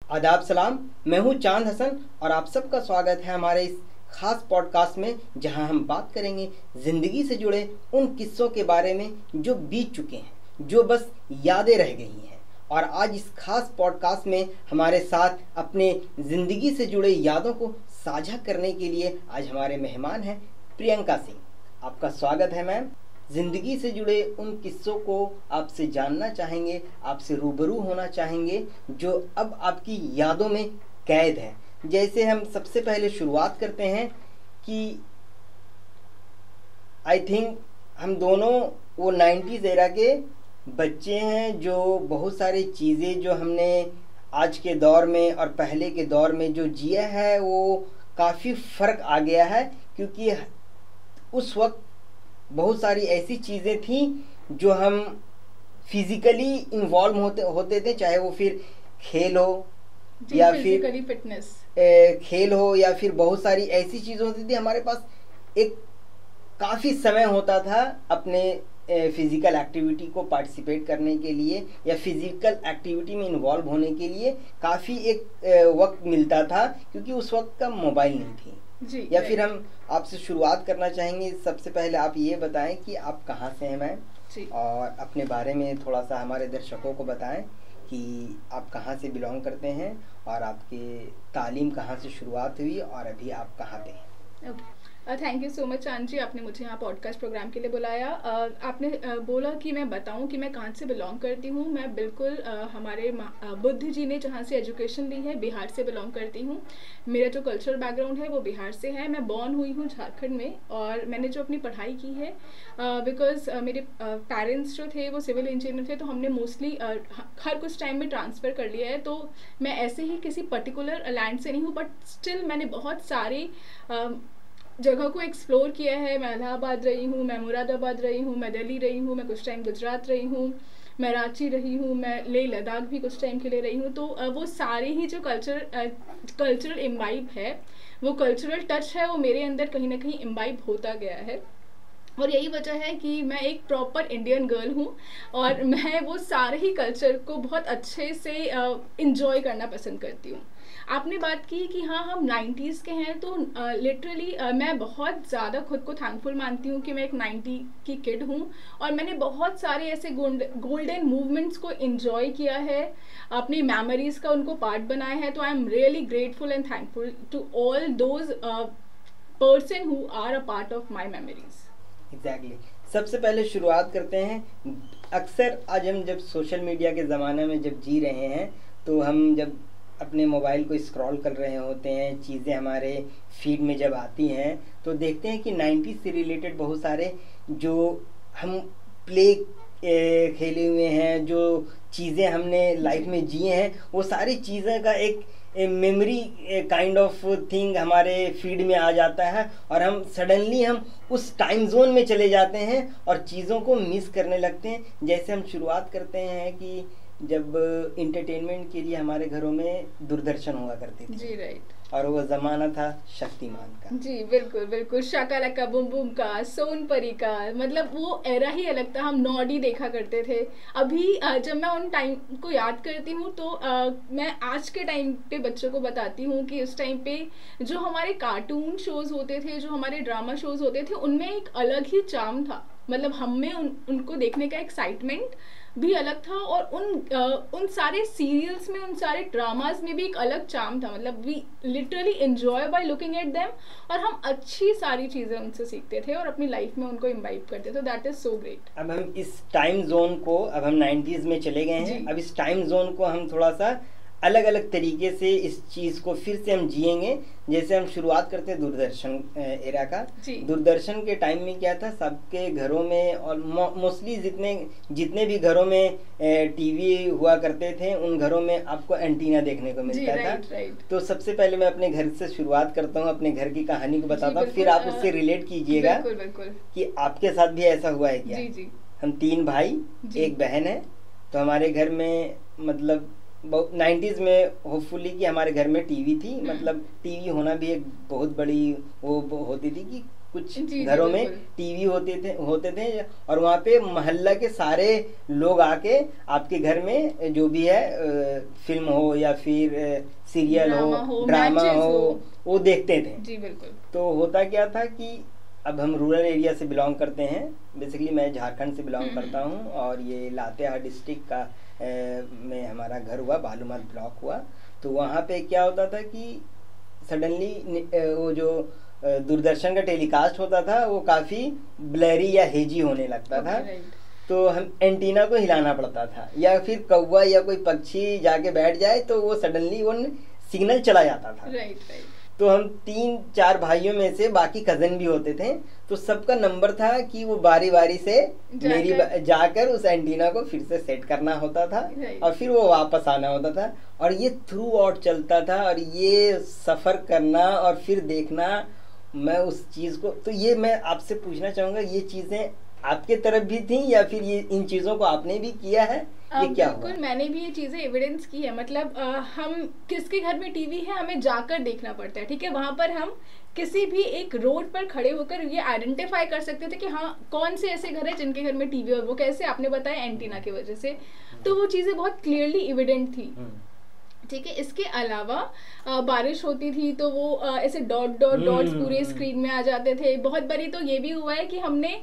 आदाब सलाम। मैं हूँ चांद हसन और आप सबका स्वागत है हमारे इस खास पॉडकास्ट में, जहां हम बात करेंगे ज़िंदगी से जुड़े उन किस्सों के बारे में जो बीत चुके हैं, जो बस यादें रह गई हैं। और आज इस खास पॉडकास्ट में हमारे साथ अपने ज़िंदगी से जुड़े यादों को साझा करने के लिए आज हमारे मेहमान हैं प्रियंका सिंह। आपका स्वागत है मैम। ज़िंदगी से जुड़े उन किस्सों को आपसे जानना चाहेंगे, आपसे रूबरू होना चाहेंगे जो अब आपकी यादों में कैद है। जैसे हम सबसे पहले शुरुआत करते हैं कि आई थिंक हम दोनों वो 90s एरा के बच्चे हैं, जो बहुत सारी चीज़ें जो हमने आज के दौर में और पहले के दौर में जो जिया है वो काफ़ी फ़र्क आ गया है। क्योंकि उस वक्त बहुत सारी ऐसी चीज़ें थी जो हम फिज़िकली इन्वॉल्व होते थे, चाहे वो फिर खेल हो या फिर फिटनेस खेल हो या फिर बहुत सारी ऐसी चीज़ें होती थी। हमारे पास एक काफ़ी समय होता था अपने फिज़िकल एक्टिविटी को पार्टिसिपेट करने के लिए या फिज़िकल एक्टिविटी में इन्वॉल्व होने के लिए काफ़ी एक वक्त मिलता था, क्योंकि उस वक्त का मोबाइल नहीं थी जी। या फिर हम आपसे शुरुआत करना चाहेंगे। सबसे पहले आप ये बताएं कि आप कहाँ से हैं मैम, और अपने बारे में थोड़ा सा हमारे दर्शकों को बताएं कि आप कहाँ से बिलोंग करते हैं और आपके तालीम कहाँ से शुरुआत हुई और अभी आप कहाँ पे हैं। थैंक यू सो मच चांद जी, आपने मुझे यहाँ पॉडकास्ट प्रोग्राम के लिए बुलाया। आपने बोला कि मैं बताऊँ कि मैं कहाँ से बिलोंग करती हूँ। मैं बिल्कुल हमारे बुद्ध जी ने जहाँ से एजुकेशन ली है, बिहार से बिलोंग करती हूँ। मेरा जो कल्चरल बैकग्राउंड है वो बिहार से है। मैं बॉर्न हुई हूँ झारखंड में, और मैंने जो अपनी पढ़ाई की है बिकॉज मेरे पेरेंट्स जो थे वो सिविल इंजीनियर थे, तो हमने मोस्टली हर कुछ टाइम में ट्रांसफ़र कर लिया है। तो मैं ऐसे ही किसी पर्टिकुलर लैंड से नहीं हूँ, बट स्टिल मैंने बहुत सारे जगह को एक्सप्लोर किया है। मैं इलाहाबाद रही हूँ, मैं मुरादाबाद रही हूँ, मैं दिल्ली रही हूँ, मैं कुछ टाइम गुजरात रही हूँ, मैं रांची रही हूँ, मैं लेह लद्दाख भी कुछ टाइम के लिए रही हूँ। तो वो सारे ही जो कल्चरल इम्बाइब है, वो कल्चरल टच है, वो मेरे अंदर कहीं ना कहीं इम्बाइब होता गया है। और यही वजह है कि मैं एक प्रॉपर इंडियन गर्ल हूँ, और मैं वो सारे ही कल्चर को बहुत अच्छे से इंजॉय करना पसंद करती हूँ। आपने बात की कि हाँ हम 90s के हैं, तो लिटरली मैं बहुत ज़्यादा खुद को थैंकफुल मानती हूँ कि मैं एक 90 की किड हूँ, और मैंने बहुत सारे ऐसे गोल्डन मूवमेंट्स को इंजॉय किया है, अपनी मेमोरीज़ का उनको पार्ट बनाया है। तो I am really grateful and thankful to all those person who are a part of my memories. Exactly. सबसे पहले शुरुआत करते हैं, अक्सर आज हम जब सोशल मीडिया के ज़माने में जब जी रहे हैं, तो हम जब अपने मोबाइल को स्क्रॉल कर रहे होते हैं, चीज़ें हमारे फीड में जब आती हैं, तो देखते हैं कि 90s से रिलेटेड बहुत सारे जो हम प्ले खेले हुए हैं, जो चीज़ें हमने लाइफ में जिए हैं, वो सारी चीज़ें का एक मेमोरी काइंड ऑफ थिंग हमारे फीड में आ जाता है, और हम सडनली हम उस टाइम जोन में चले जाते हैं और चीज़ों को मिस करने लगते हैं। जैसे हम शुरुआत करते हैं कि जब इंटरटेनमेंट के लिए हमारे घरों में दूरदर्शन हुआ करती थी जी, राइट। और वो ज़माना था शक्तिमान का। जी बिल्कुल बिल्कुल, शाकालाका बूम बूम का, सोनपरी का, मतलब वो एरा ही अलग था। हम नॉडी देखा करते थे। अभी जब मैं उन टाइम को याद करती हूँ, तो मैं आज के टाइम पे बच्चों को बताती हूँ कि उस टाइम पे जो हमारे कार्टून शोज़ होते थे, जो हमारे ड्रामा शोज़ होते थे, उनमें एक अलग ही चार्म था। मतलब हम में उनको देखने का एक्साइटमेंट भी अलग था, और उन सारे सीरियल्स में, उन सारे ड्रामाज में भी एक अलग चार्म था। मतलब we literally enjoy by looking at them, और हम अच्छी सारी चीज़ें उनसे सीखते थे और अपनी लाइफ में उनको इम्बाइब करते थे। That is so great. अब हम इस टाइम जोन को, अब हम 90s में चले गए हैं, अब इस टाइम जोन को हम थोड़ा सा अलग अलग तरीके से इस चीज़ को फिर से हम जिएंगे। जैसे हम शुरुआत करते हैं दूरदर्शन एरा का। दूरदर्शन के टाइम में क्या था, सबके घरों में और मोस्टली जितने भी घरों में टीवी हुआ करते थे, उन घरों में आपको एंटीना देखने को मिलता था। राइट। तो सबसे पहले मैं अपने घर से शुरुआत करता हूँ, अपने घर की कहानी को बताता हूँ, फिर आप उससे रिलेट कीजिएगा कि आपके साथ भी ऐसा हुआ है क्या। जी। हम 3 भाई, एक बहन है। तो हमारे घर में मतलब 90s में होपफुली कि हमारे घर में टीवी थी। मतलब टीवी होना भी एक बहुत बड़ी वो होती थी कि कुछ जी, घरों में बिल्कुल। टीवी होते थे और वहाँ पे मोहल्ला के सारे लोग आके आपके घर में जो भी है फिल्म हो या फिर सीरियल ड्रामा हो, हो, ड्रामा मैचेस हो, हो। वो देखते थे। जी बिल्कुल। तो होता क्या था कि अब हम रूरल एरिया से बिलोंग करते हैं, बेसिकली मैं झारखंड से बिलोंग करता हूँ और ये लातेहार डिस्ट्रिक्ट का में हमारा घर हुआ, बालूमाथ ब्लॉक हुआ। तो वहाँ पे क्या होता था कि सडनली वो जो दूरदर्शन का टेलीकास्ट होता था वो काफ़ी ब्लरी या हेजी होने लगता था। Okay, right. तो हम एंटीना को हिलाना पड़ता था या फिर कौवा या कोई पक्षी जाके बैठ जाए तो वो सडनली वो सिग्नल चला जाता था। Right, right. तो हम 3-4 भाइयों में से बाकी कजन भी होते थे, तो सबका नंबर था कि वो बारी बारी से जाकर उस एंटीना को फिर से सेट करना होता था और फिर वो वापस आना होता था और ये थ्रू आउट चलता था। और ये सफ़र करना और फिर देखना, मैं उस चीज़ को, तो ये मैं आपसे पूछना चाहूँगा, ये चीज़ें आपके तरफ भी थी या फिर ये इन चीज़ों को आपने भी किया है? ये क्या हुआ? बिल्कुल, मैंने भी ये चीज़ें एविडेंस की है। मतलब हम किसके घर में टीवी है हमें जाकर देखना पड़ता है, ठीक है। वहाँ पर हम किसी भी एक रोड पर खड़े होकर ये आइडेंटिफाई कर सकते थे कि हाँ कौन से ऐसे घर है जिनके घर में टीवी, और वो कैसे, आपने बताया एंटीना की वजह से। तो वो चीज़ें बहुत क्लियरली एविडेंट थी, ठीक है। इसके अलावा बारिश होती थी तो वो ऐसे डॉट्स पूरे स्क्रीन में आ जाते थे। बहुत बारी तो ये भी हुआ है कि हमने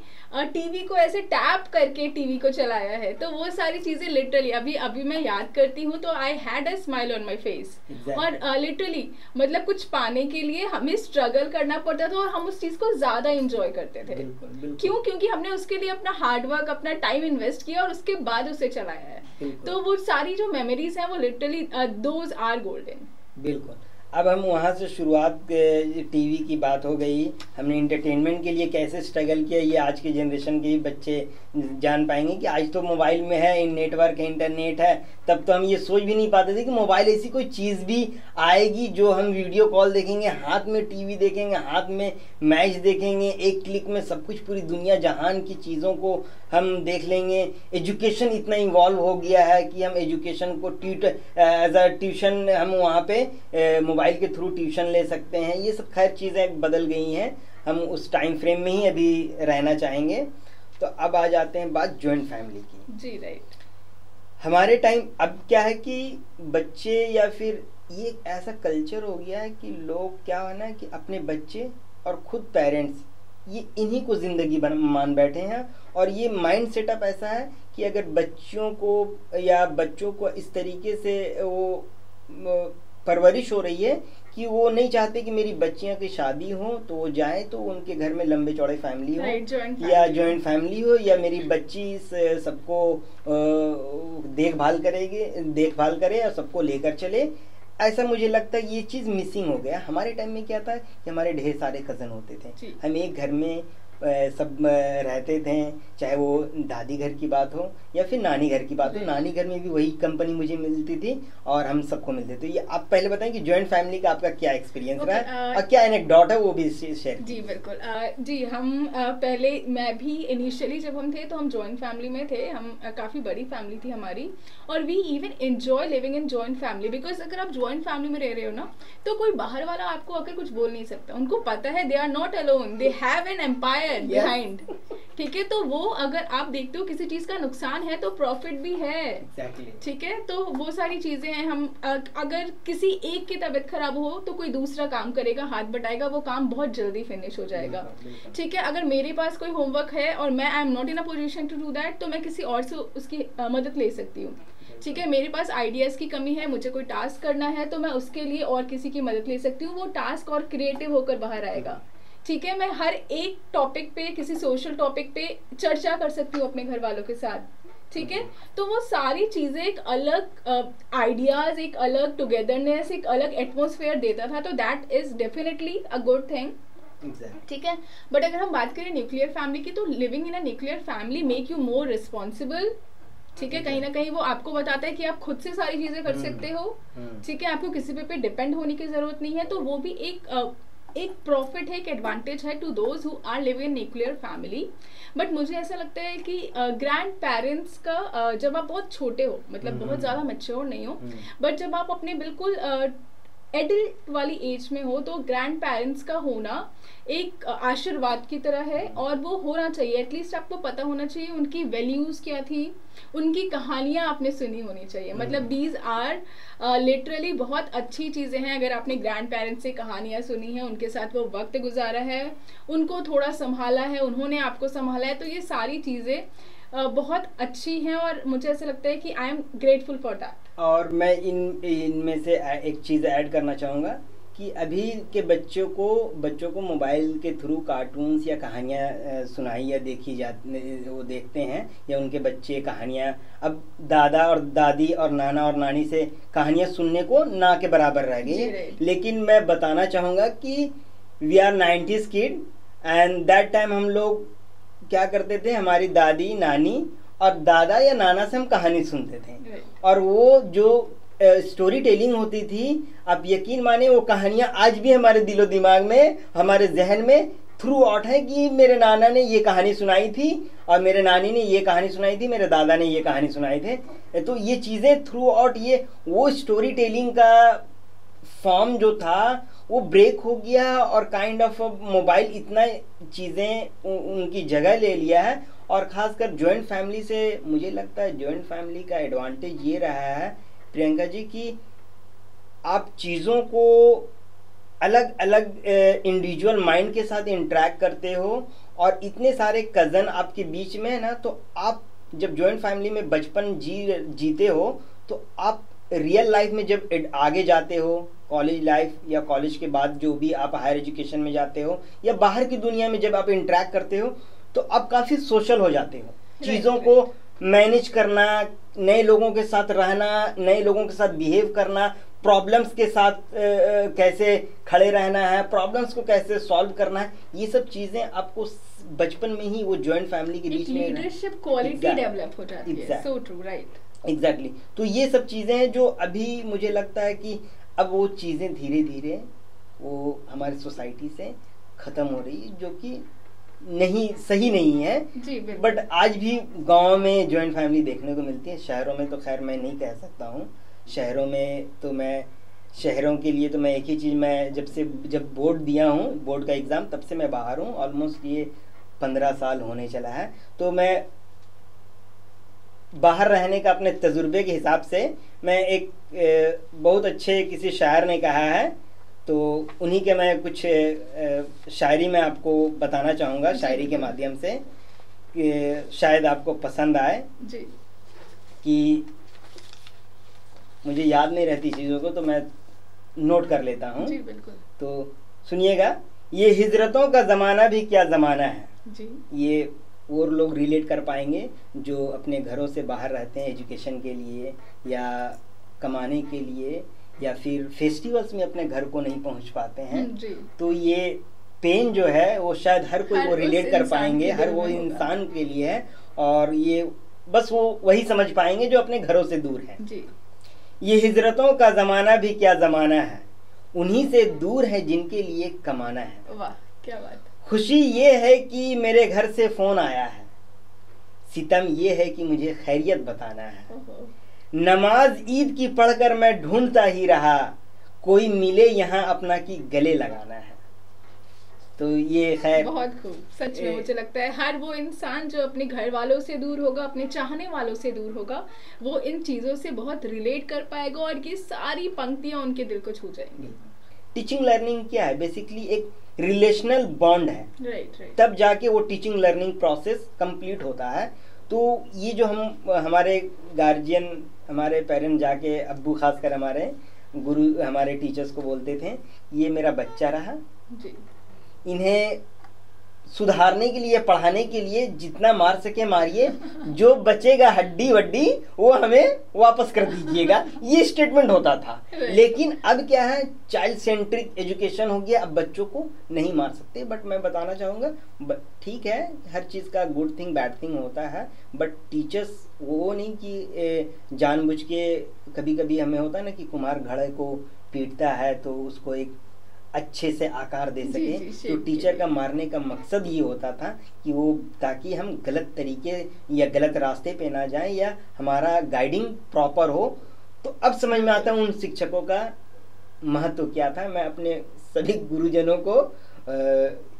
टीवी को ऐसे टैप करके टीवी को चलाया है। तो वो सारी चीज़ें लिटरली अभी मैं याद करती हूँ तो I had a smile on my face. और लिटरली मतलब कुछ पाने के लिए हमें स्ट्रगल करना पड़ता था और हम उस चीज़ को ज़्यादा इंजॉय करते थे। क्यों? क्योंकि हमने उसके लिए अपना हार्डवर्क, अपना टाइम इन्वेस्ट किया और उसके बाद उसे चलाया है। तो वो सारी जो मेमोरीज हैं वो लिटरली दोज आर गोल्डन। बिल्कुल। अब हम वहाँ से शुरुआत, टीवी की बात हो गई, हमने इंटरटेनमेंट के लिए कैसे स्ट्रगल किया, ये आज के जनरेशन के बच्चे जान पाएंगे कि आज तो मोबाइल में है, नेटवर्क है, इंटरनेट है। तब तो हम ये सोच भी नहीं पाते थे कि मोबाइल ऐसी कोई चीज़ भी आएगी जो हम वीडियो कॉल देखेंगे, हाथ में टीवी देखेंगे, हाथ में मैच देखेंगे, एक क्लिक में सब कुछ, पूरी दुनिया जहान की चीज़ों को हम देख लेंगे। एजुकेशन इतना इन्वॉल्व हो गया है कि हम एजुकेशन को एज अ ट्यूशन हम वहाँ पे मोबाइल के थ्रू ट्यूशन ले सकते हैं। ये सब खैर चीज़ें बदल गई हैं, हम उस टाइम फ्रेम में ही अभी रहना चाहेंगे। तो अब आ जाते हैं बात जॉइंट फैमिली की। जी राइट। हमारे टाइम अब क्या है कि बच्चे या फिर ये ऐसा कल्चर हो गया है कि लोग क्या है ना कि अपने बच्चे और खुद पेरेंट्स ये इन्हीं को ज़िंदगी मान बैठे हैं। और ये माइंड सेटअप ऐसा है कि अगर बच्चों को इस तरीके से वो परवरिश हो रही है कि वो नहीं चाहते कि मेरी बच्चियां की शादी हो तो वो जाए तो उनके घर में लंबे चौड़े फैमिली हो, या जॉइंट फैमिली हो, या मेरी बच्ची सबको देखभाल करे और सबको लेकर चले। ऐसा मुझे लगता है ये चीज़ मिसिंग हो गया। हमारे टाइम में क्या था कि हमारे ढेर सारे कज़न होते थे, हम एक घर में सब रहते थे, चाहे वो दादी घर की बात हो या फिर नानी घर की बात हो। नानी घर में भी वही कंपनी मुझे मिलती थी और हम सबको मिलते थे। ये आप पहले बताएं कि जॉइंट फैमिली का आपका क्या एक्सपीरियंस रहा और क्या एनेक्डोट है वो भी शेयर। जी बिल्कुल। जी हम पहले, मैं भी इनिशियली जब हम थे तो हम जॉइंट फैमिली में थे। हम काफ़ी बड़ी फैमिली थी हमारी और we even enjoy living in joint family. Because अगर आप जॉइंट फैमिली में रह रहे हो ना तो कोई बाहर वाला आपको आकर कुछ बोल नहीं सकता। उनको पता है they are not alone, they have an empire behind, ठीक है। तो वो अगर आप देखते हो किसी चीज का नुकसान है तो प्रॉफिट भी है, ठीक है। तो वो सारी चीजें हैं। हम अगर किसी एक की तबीयत खराब हो तो कोई दूसरा काम करेगा, हाथ बटाएगा, वो काम बहुत जल्दी फिनिश हो जाएगा, ठीक है। अगर मेरे पास कोई होमवर्क है और मैं I am not in a position to do that तो मैं किसी और से उसकी मदद ले सकती हूँ, ठीक है। मेरे पास आइडियाज़ की कमी है, मुझे कोई टास्क करना है तो मैं उसके लिए और किसी की मदद ले सकती हूँ। वो टास्क और क्रिएटिव होकर बाहर आएगा, ठीक है। मैं हर एक टॉपिक पे, किसी सोशल टॉपिक पे चर्चा कर सकती हूँ अपने घर वालों के साथ, ठीक है। तो वो सारी चीज़ें एक अलग आइडियाज़, एक अलग टुगेदरनेस, एक अलग एटमोसफेयर देता था। तो that is definitely a good thing, ठीक है। बट अगर हम बात करें न्यूक्लियर फैमिली की तो living in a nuclear family make you more responsible, ठीक है। कहीं ना कहीं वो आपको बताता है कि आप खुद से सारी चीज़ें कर सकते हो, ठीक है। आपको किसी पे डिपेंड होने की ज़रूरत नहीं है। तो वो भी एक प्रॉफिट है, एक एडवांटेज है to those who are living in nuclear family. But मुझे ऐसा लगता है कि ग्रैंड पेरेंट्स का जब आप बहुत छोटे हो, मतलब बहुत ज़्यादा मैच्योर नहीं हो, बट जब आप अपने बिल्कुल एडल्ट वाली एज में हो तो ग्रैंड पेरेंट्स का होना एक आशीर्वाद की तरह है, और वो होना चाहिए। एटलीस्ट आपको पता होना चाहिए उनकी वैल्यूज़ क्या थी, उनकी कहानियाँ आपने सुनी होनी चाहिए। मतलब दीज आर लिटरली बहुत अच्छी चीज़ें हैं। अगर आपने ग्रैंड पेरेंट्स से कहानियाँ सुनी हैं, उनके साथ वो वक्त गुजारा है, उनको थोड़ा संभाला है, उन्होंने आपको संभाला है, तो ये सारी चीज़ें बहुत अच्छी हैं, और मुझे ऐसा लगता है कि I am grateful for that. और मैं इनमें से एक चीज़ ऐड करना चाहूँगा कि अभी के बच्चों को मोबाइल के थ्रू कार्टून्स या कहानियाँ सुनाई या देखी जाती, वो देखते हैं, या उनके बच्चे कहानियाँ अब दादा और दादी और नाना और नानी से कहानियाँ सुनने को ना के बराबर रह गई है। लेकिन मैं बताना चाहूँगा कि we are 90s kid, and that time हम लोग क्या करते थे, हमारी दादी नानी और दादा या नाना से हम कहानी सुनते थे, और वो जो स्टोरी टेलिंग होती थी, आप यकीन माने वो कहानियाँ आज भी हमारे दिलो दिमाग में, हमारे जहन में थ्रू आउट है कि मेरे नाना ने ये कहानी सुनाई थी, और मेरे नानी ने ये कहानी सुनाई थी, मेरे दादा ने ये कहानी सुनाई थे। तो ये चीज़ें थ्रू आउट, ये वो स्टोरी टेलिंग का फॉर्म जो था वो ब्रेक हो गया, और काइंड ऑफ मोबाइल इतना चीज़ें उनकी जगह ले लिया है। और ख़ासकर जॉइंट फैमिली से मुझे लगता है जॉइंट फैमिली का एडवांटेज ये रहा है प्रियंका जी कि आप चीज़ों को अलग अलग इंडिविजुअल माइंड के साथ इंटरेक्ट करते हो, और इतने सारे कज़न आपके बीच में है ना, तो आप जब जॉइंट फैमिली में बचपन जीते हो, तो आप रियल लाइफ में जब आगे जाते हो, कॉलेज लाइफ या कॉलेज के बाद जो भी आप हायर एजुकेशन में जाते हो या बाहर की दुनिया में जब आप इंटरेक्ट करते हो, तो आप काफ़ी सोशल हो जाते हो। चीज़ों को मैनेज करना, नए लोगों के साथ रहना, नए लोगों के साथ बिहेव करना, प्रॉब्लम्स के साथ कैसे खड़े रहना है, प्रॉब्लम्स को कैसे सॉल्व करना है, ये सब चीज़ें आपको बचपन में ही वो जॉइंट फैमिली के बीच में लीडरशिप क्वालिटी डेवलप हो जाती है। So true, right, exactly. तो ये सब चीज़ें हैं जो अभी मुझे लगता है कि अब वो चीज़ें धीरे धीरे वो हमारी सोसाइटी से ख़त्म हो रही है, जो कि सही नहीं है। बट आज भी गांव में जॉइंट फैमिली देखने को मिलती है। शहरों में तो खैर मैं नहीं कह सकता हूँ। शहरों में तो शहरों के लिए तो मैं एक ही चीज़, मैं जब बोर्ड दिया हूँ, बोर्ड का एग्ज़ाम, तब से मैं बाहर हूँ। ऑलमोस्ट ये 15 साल होने चला है। तो मैं बाहर रहने का अपने तजुर्बे के हिसाब से, मैं एक बहुत अच्छे किसी शायर ने कहा है, तो उन्हीं के मैं कुछ शायरी में आपको बताना चाहूँगा, शायरी के माध्यम से, कि शायद आपको पसंद आए जी। कि मुझे याद नहीं रहती चीज़ों को, तो मैं नोट कर लेता हूँ जी, बिल्कुल। तो सुनिएगा। ये हिजरतों का ज़माना भी क्या ज़माना है जी। ये और लोग रिलेट कर पाएंगे जो अपने घरों से बाहर रहते हैं एजुकेशन के लिए या कमाने के लिए, या फिर फेस्टिवल्स में अपने घर को नहीं पहुंच पाते हैं जी। तो ये पेन जो है वो शायद हर कोई वो रिलेट कर पाएंगे, हर वो इंसान के लिए है, और ये बस वो वही समझ पाएंगे जो अपने घरों से दूर है जी। ये हिजरतों का ज़माना भी क्या ज़माना है, उन्हीं से दूर है जिनके लिए कमाना है। वाह, क्या बात। खुशी ये है कि मेरे घर से फ़ोन आया है, सितम ये है कि मुझे खैरियत बताना है। नमाज ईद की पढ़कर मैं ढूंढता ही रहा, कोई मिले यहाँ अपना की गले लगाना है। तो ये खैर बहुत खूब। सच में मुझे लगता है हर वो इंसान जो अपने घर वालों से दूर होगा, अपने चाहने वालों से दूर होगा, वो इन चीज़ों से बहुत रिलेट कर पाएगा, और ये सारी पंक्तियाँ उनके दिल को छू जाएंगी। टीचिंग लर्निंग क्या है? बेसिकली एक रिलेशनल बॉन्ड है, राइट। तब जाके वो टीचिंग लर्निंग प्रोसेस कंप्लीट होता है। तो ये जो हमारे गार्जियन, हमारे पेरेंट जाके, अब्बू खासकर हमारे गुरु, हमारे टीचर्स को बोलते थे, ये मेरा बच्चा रहा जी, इन्हें सुधारने के लिए, पढ़ाने के लिए जितना मार सके मारिए, जो बचेगा हड्डी वड्डी वो हमें वापस कर दीजिएगा, ये स्टेटमेंट होता था। लेकिन अब क्या है, चाइल्ड सेंट्रिक एजुकेशन हो गया, अब बच्चों को नहीं मार सकते। बट मैं बताना चाहूँगा, ठीक है, हर चीज़ का गुड थिंग बैड थिंग होता है, बट टीचर्स वो नहीं कि जानबूझ के, कभी कभी हमें होता है ना कि कुम्हार घड़े को पीटता है तो उसको एक अच्छे से आकार दे सके। तो टीचर का मारने का मकसद ये होता था कि वो, ताकि हम गलत तरीके या गलत रास्ते पे ना जाएं, या हमारा गाइडिंग प्रॉपर हो। तो अब समझ में आता है उन शिक्षकों का महत्व क्या था, मैं अपने सभी गुरुजनों को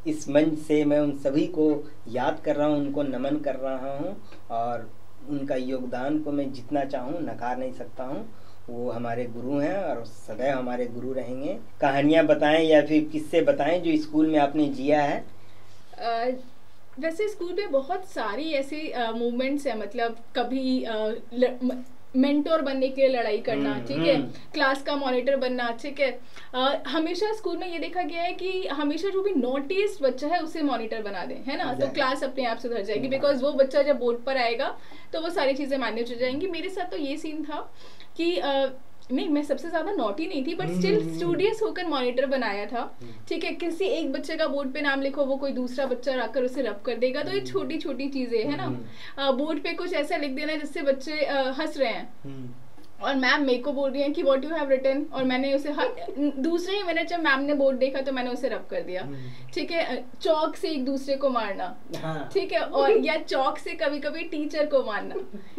इस मंच से मैं उन सभी को याद कर रहा हूँ, उनको नमन कर रहा हूँ, और उनका योगदान को मैं जितना चाहूँ नकार नहीं सकता हूँ। वो हमारे गुरु हैं और सदैव हमारे गुरु रहेंगे। कहानियाँ बताएं या फिर किस्से बताएं जो स्कूल में आपने जिया है। वैसे स्कूल में बहुत सारी ऐसी मूवमेंट्स है, मतलब कभी मेंटोर बनने के लिए लड़ाई करना, ठीक है, क्लास का मॉनिटर बनना, ठीक है। हमेशा स्कूल में ये देखा गया है कि हमेशा जो भी नोटिस बच्चा है उसे मॉनिटर बना दें, है ना, तो क्लास अपने आप सुधर जाएगी, बिकॉज वो बच्चा जब बोर्ड पर आएगा तो वो सारी चीज़ें मैनेज हो जाएंगी। मेरे साथ तो ये सीन था कि नहीं, मैं सबसे ज्यादा नॉटी नहीं थी, बट स्टिल स्टूडियस होकर मॉनिटर बनाया था, ठीक है। किसी एक बच्चे का बोर्ड पे नाम लिखो, वो कोई दूसरा बच्चा आकर उसे रब कर देगा, तो ये छोटी छोटी चीजें है ना। बोर्ड पे कुछ ऐसा लिख देना जिससे बच्चे हंस रहे हैं, और मैम मेरे को बोल रही है कि व्हाट यू हैव रिटन, और मैंने उसे दूसरे ही मिनट जब मैम ने बोर्ड देखा तो मैंने उसे रब कर दिया, ठीक है। चौक से एक दूसरे को मारना, ठीक है, और या चौक से कभी कभी टीचर को मारना,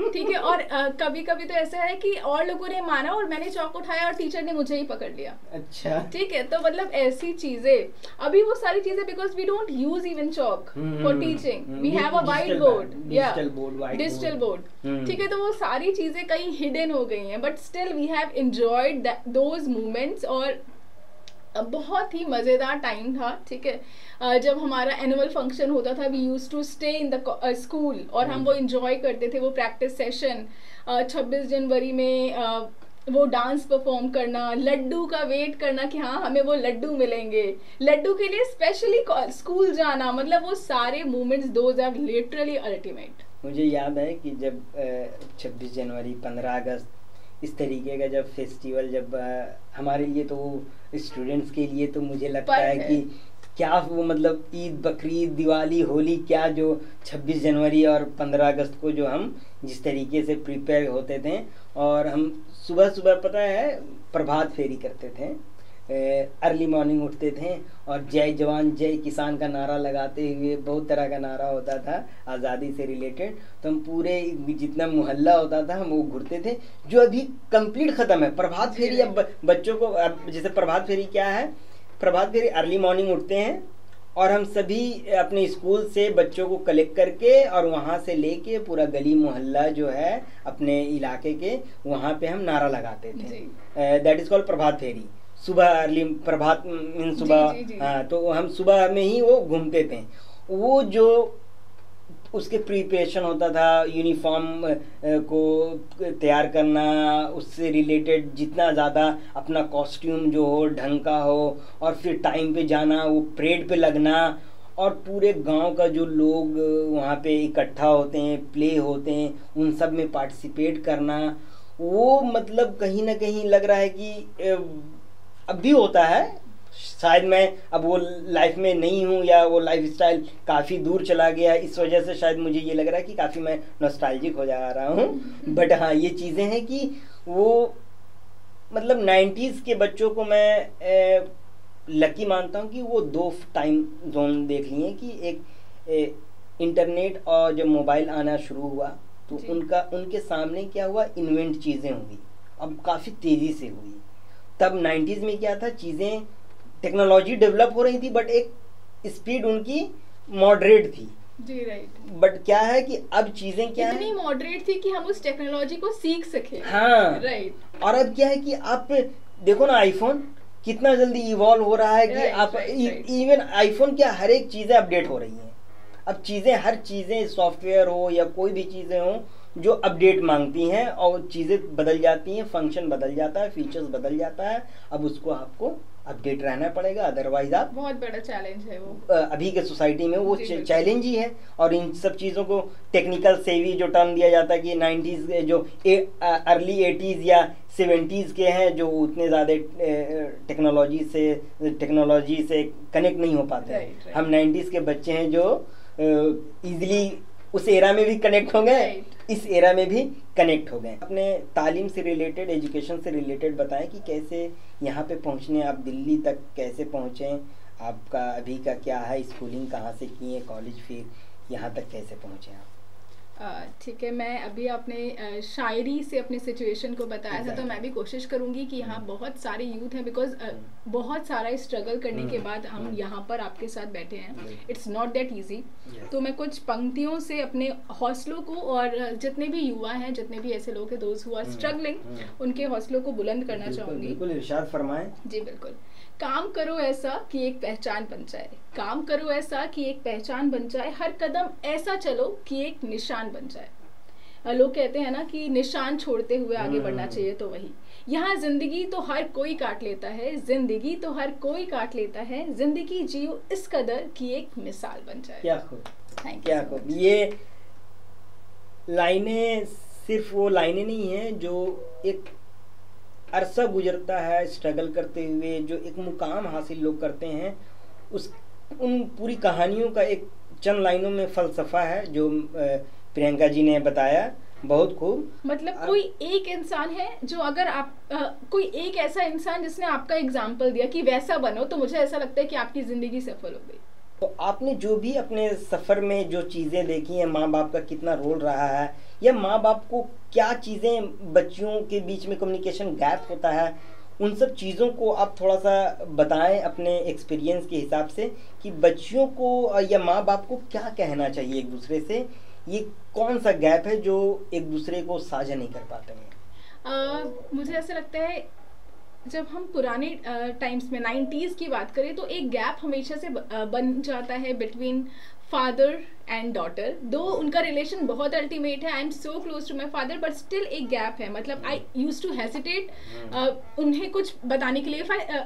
ठीक है। और कभी कभी तो ऐसा है कि और लोगों ने मारा और मैंने चौक उठाया और टीचर ने मुझे ही पकड़ लिया, अच्छा, ठीक है। तो मतलब ऐसी चीजें, अभी वो सारी चीजें, because we don't use even chalk for teaching, we have a white board या डिजिटल बोर्ड, ठीक है। तो वो सारी चीजें कहीं हिडन हो गई हैं, but still we have enjoyed those moments, और बहुत ही मज़ेदार टाइम था, ठीक है। जब हमारा एनुअल फंक्शन होता था, we used to stay in the school, और हम वो एंजॉय करते थे, वो प्रैक्टिस सेशन, 26 जनवरी में वो डांस परफॉर्म करना, लड्डू का वेट करना कि हाँ हमें वो लड्डू मिलेंगे, लड्डू के लिए स्पेशली स्कूल जाना, मतलब वो सारे moments, those are literally ultimate. मुझे याद है कि जब 26 जनवरी 15 अगस्त इस तरीके का जब फेस्टिवल, जब हमारे लिए तो स्टूडेंट्स के लिए तो मुझे लगता है कि क्या वो मतलब ईद, बकरीद, दिवाली, होली, क्या जो 26 जनवरी और 15 अगस्त को जो हम जिस तरीके से प्रिपेयर होते थे, और हम सुबह सुबह पता है प्रभात फेरी करते थे, अर्ली मॉर्निंग उठते थे और जय जवान जय किसान का नारा लगाते हुए, बहुत तरह का नारा होता था आज़ादी से रिलेटेड, तो हम पूरे जितना मोहल्ला होता था हम वो घूरते थे, जो अभी कंप्लीट ख़त्म है। प्रभात फेरी अब बच्चों को, अब जैसे प्रभात फेरी क्या है, प्रभात फेरी अर्ली मॉर्निंग उठते हैं और हम सभी अपने स्कूल से बच्चों को कलेक्ट करके और वहाँ से लेके पूरा गली मोहल्ला जो है अपने इलाके के, वहाँ पे हम नारा लगाते थे। दैट इज़ कॉल्ड प्रभात फेरी। सुबह अर्ली प्रभात मीन सुबह, हाँ, तो हम सुबह में ही वो घूमते थे। वो जो उसके प्रिपरेशन होता था, यूनिफॉर्म को तैयार करना, उससे रिलेटेड जितना ज़्यादा अपना कॉस्ट्यूम जो हो ढंग का हो, और फिर टाइम पे जाना, वो परेड पे लगना, और पूरे गांव का जो लोग वहाँ पे इकट्ठा होते हैं, प्ले होते हैं, उन सब में पार्टिसिपेट करना, वो मतलब कहीं ना कहीं लग रहा है कि अब भी होता है। शायद मैं अब वो लाइफ में नहीं हूँ, या वो लाइफ स्टाइल काफ़ी दूर चला गया, इस वजह से शायद मुझे ये लग रहा है कि काफ़ी मैं नॉस्टैल्जिक हो जा रहा हूँ। बट हाँ, ये चीज़ें हैं कि वो मतलब 90s के बच्चों को मैं लकी मानता हूँ कि वो दो टाइम जोन देख लिए कि एक इंटरनेट और जब मोबाइल आना शुरू हुआ तो उनके सामने क्या हुआ, इन्वेंट चीज़ें हुई, अब काफ़ी तेज़ी से हुई। तब 90s में क्या था, चीज़ें टेक्नोलॉजी डेवलप हो रही थी, बट एक स्पीड उनकी मॉडरेट थी। जी राइट। बट क्या है कि अब चीज़ें क्या इतनी मॉडरेट थी कि हम उस टेक्नोलॉजी को सीख सके। हाँ राइट। और अब क्या है कि आप देखो ना, आईफोन कितना जल्दी इवॉल्व हो रहा है कि आप इवन आईफोन क्या हर एक चीज़ें अपडेट हो रही हैं। अब चीज़ें, हर चीज़ें, सॉफ्टवेयर हो या कोई भी चीज़ें हो जो अपडेट मांगती हैं, और चीज़ें बदल जाती हैं, फंक्शन बदल जाता है, फीचर्स बदल जाता है। अब उसको आपको अपडेट रहना पड़ेगा, अदरवाइज आप, बहुत बड़ा चैलेंज है वो अभी के सोसाइटी में, वो चैलेंज ही है। और इन सब चीज़ों को टेक्निकल सेवी जो टर्म दिया जाता है कि 90s जो अर्ली 80s या 70s के हैं, जो उतने ज़्यादा टेक्नोलॉजी से कनेक्ट नहीं हो पाते। हम 90s के बच्चे हैं जो इजीली उस एरा में भी कनेक्ट हो गए, इस एरा में भी कनेक्ट हो गए। अपने तालीम से रिलेटेड, एजुकेशन से रिलेटेड बताएं कि कैसे यहाँ पे पहुँचने, आप दिल्ली तक कैसे पहुँचे, आपका अभी का क्या है, स्कूलिंग कहाँ से किए, कॉलेज, फिर यहाँ तक कैसे पहुँचे आप? ठीक है, मैं अभी आपने शायरी से अपनी सिचुएशन को बताया था, तो मैं भी कोशिश करूंगी कि यहाँ बहुत सारे यूथ हैं, बिकॉज बहुत सारा स्ट्रगल करने के बाद हम यहाँ पर आपके साथ बैठे हैं। It's not that easy. तो मैं कुछ पंक्तियों से अपने हौसलों को, और जितने भी युवा हैं, जितने भी ऐसे लोग हैं दोज हु आर स्ट्रगलिंग, उनके हौसलों को बुलंद करना चाहूँगी। बिल्कुल, इरशाद फरमाएं। जी बिल्कुल। काम करो ऐसा कि एक पहचान बन जाए, काम करो ऐसा कि एक पहचान बन जाए, हर कदम ऐसा चलो कि एक निशान बन जाए। लोग कहते हैं ना कि निशान छोड़ते हुए आगे बढ़ना चाहिए, तो वही यहाँ जिंदगी तो हर कोई काट लेता है, जिंदगी तो हर कोई काट लेता है, जिंदगी जियो इस कदर कि एक मिसाल बन जाए। क्या खूब, क्या खूब। ये लाइनें सिर्फ वो लाइनें नहीं हैं जो एक अरसा गुजरता है स्ट्रगल करते हुए, जो एक मुकाम हासिल लोग करते हैं, उन पूरी कहानियों का एक चंद लाइनों में फलसफा है जो प्रियंका जी ने बताया। बहुत खूब। मतलब कोई एक इंसान है जो, अगर आप कोई एक ऐसा इंसान जिसने आपका एग्जाम्पल दिया कि वैसा बनो, तो मुझे ऐसा लगता है कि आपकी जिंदगी सफल हो गई। तो आपने जो भी अपने सफ़र में जो चीज़ें देखी हैं, माँ बाप का कितना रोल रहा है, या माँ बाप को क्या चीज़ें, बच्चियों के बीच में कम्युनिकेशन गैप होता है, उन सब चीज़ों को आप थोड़ा सा बताएं अपने एक्सपीरियंस के हिसाब से कि बच्चियों को या माँ बाप को क्या कहना चाहिए एक दूसरे से। ये कौन सा गैप है जो एक दूसरे को साझा नहीं कर पाते हैं? मुझे ऐसा लगता है जब हम पुराने टाइम्स में 90s की बात करें, तो एक गैप हमेशा से बन जाता है बिटवीन फादर एंड डॉटर। दो उनका रिलेशन बहुत अल्टीमेट है, I am so close to my father, but still एक गैप है। मतलब आई यूज टू हेसिटेट उन्हें कुछ बताने के लिए।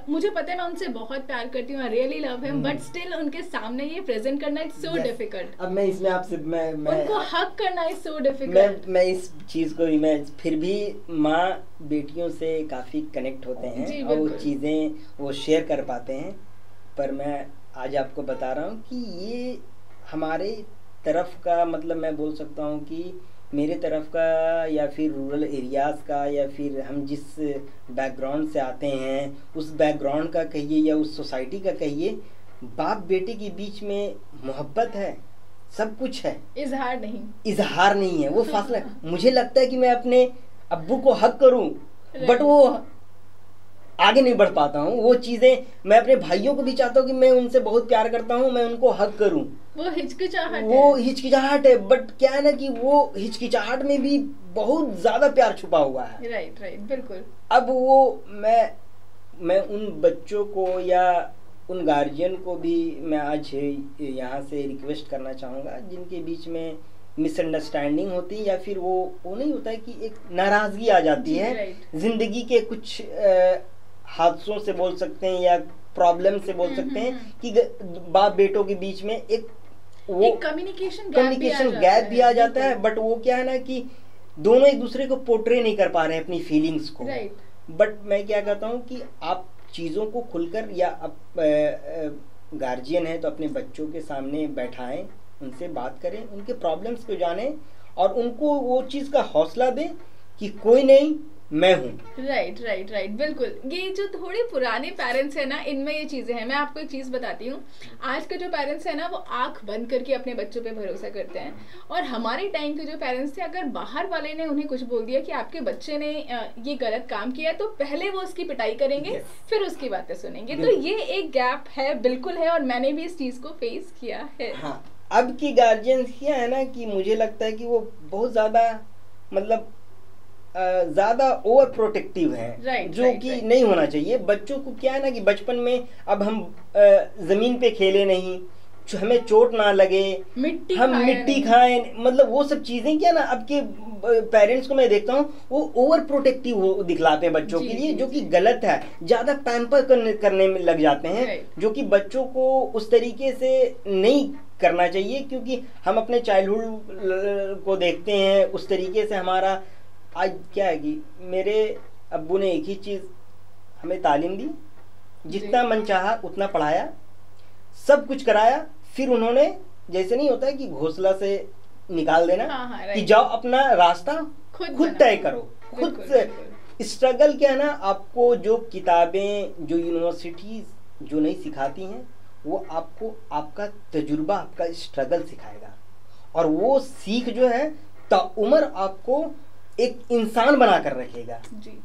मुझे पता है मैं उनसे बहुत प्यार करती हूँ, I really love him, but still उनके सामने ये प्रेजेंट करना इट्स सो डिफिकल्ट। अब मैं इसमें आपसे मैं उनको हक करना इज सो डिफिकल्ट। मैं इस चीज़ को मैं फिर भी माँ बेटियों से काफ़ी कनेक्ट होते हैं और वो चीज़ें वो शेयर कर पाते हैं, पर मैं आज आपको बता रहा हूँ कि ये हमारे तरफ का, मतलब मैं बोल सकता हूँ कि मेरे तरफ का, या फिर रूरल एरियाज़ का, या फिर हम जिस बैकग्राउंड से आते हैं उस बैकग्राउंड का कहिए या उस सोसाइटी का कहिए, बाप बेटे के बीच में मोहब्बत है, सब कुछ है, इजहार नहीं है, वो फासला। मुझे लगता है कि मैं अपने अब्बू को हक करूं, बट वो आगे नहीं बढ़ पाता हूँ। वो चीज़ें मैं अपने भाइयों को भी चाहता हूँ कि मैं उनसे बहुत प्यार करता हूँ, मैं उनको हक करूँ, वो हिचकिचाहट है। बट क्या है ना कि वो हिचकिचाहट में भी बहुत ज़्यादा प्यार छुपा हुआ है। राइट बिल्कुल। अब वो मैं उन बच्चों को या उन गार्जियन को भी मैं आज यहाँ से रिक्वेस्ट करना चाहूँगा जिनके बीच में मिसअंडरस्टैंडिंग होती है, या फिर वो नहीं होता है कि एक नाराज़गी आ जाती है जिंदगी के कुछ हादसों से बोल सकते हैं या प्रॉब्लम से बोल सकते हैं कि बाप बेटों के बीच में एक कम्युनिकेशन गैप भी आ जाता है। बट वो क्या है ना कि दोनों एक दूसरे को पोर्ट्रे नहीं कर पा रहे हैं अपनी फीलिंग्स को। बट मैं क्या कहता हूँ कि आप चीज़ों को खुलकर, या आप गार्जियन हैं तो अपने बच्चों के सामने बैठाएं, उनसे बात करें, उनके प्रॉब्लम्स को जानें और उनको वो चीज़ का हौसला दें कि कोई नहीं, मैं हूँ। राइट बिल्कुल। ये जो थोड़े पुराने पेरेंट्स हैं ना, इनमें ये चीज़ें हैं। मैं आपको एक चीज़ बताती हूँ, आज के जो पेरेंट्स हैं ना, वो आंख बंद करके अपने बच्चों पे भरोसा करते हैं। और हमारे टाइम के जो पेरेंट्स थे, अगर बाहर वाले ने उन्हें कुछ बोल दिया कि आपके बच्चे ने ये गलत काम किया, तो पहले वो उसकी पिटाई करेंगे, फिर उसकी बातें सुनेंगे। तो ये एक गैप है, बिल्कुल है, और मैंने भी इस चीज़ को फेस किया है। हाँ, अब की गार्जियंस क्या है ना कि मुझे लगता है कि वो बहुत ज़्यादा, मतलब ज़्यादा ओवर प्रोटेक्टिव है, जो कि नहीं होना चाहिए। बच्चों को क्या है ना कि बचपन में अब हम ज़मीन पे खेले नहीं, हमें चोट ना लगे, हम मिट्टी खाएं, मतलब वो सब चीज़ें क्या ना, अब के पेरेंट्स को मैं देखता हूँ वो ओवर प्रोटेक्टिव दिखलाते हैं बच्चों के लिए, जो कि गलत है। ज़्यादा पैम्पर करने में लग जाते हैं, जो कि बच्चों को उस तरीके से नहीं करना चाहिए, क्योंकि हम अपने चाइल्डहुड को देखते हैं उस तरीके से। हमारा आज क्या है कि मेरे अब्बू ने एक ही चीज़ हमें तालीम दी, जितना मन चाहा उतना पढ़ाया, सब कुछ कराया, फिर उन्होंने, जैसे नहीं होता है कि घोंसला से निकाल देना, कि जाओ अपना रास्ता खुद तय करो, खुद से स्ट्रगल। क्या है ना, आपको जो किताबें, जो यूनिवर्सिटीज जो नहीं सिखाती हैं, वो आपको आपका तजुर्बा, आपका स्ट्रगल सिखाएगा। और वो सीख जो है ताउम्र आपको एक इंसान बना कर रखेगा। जी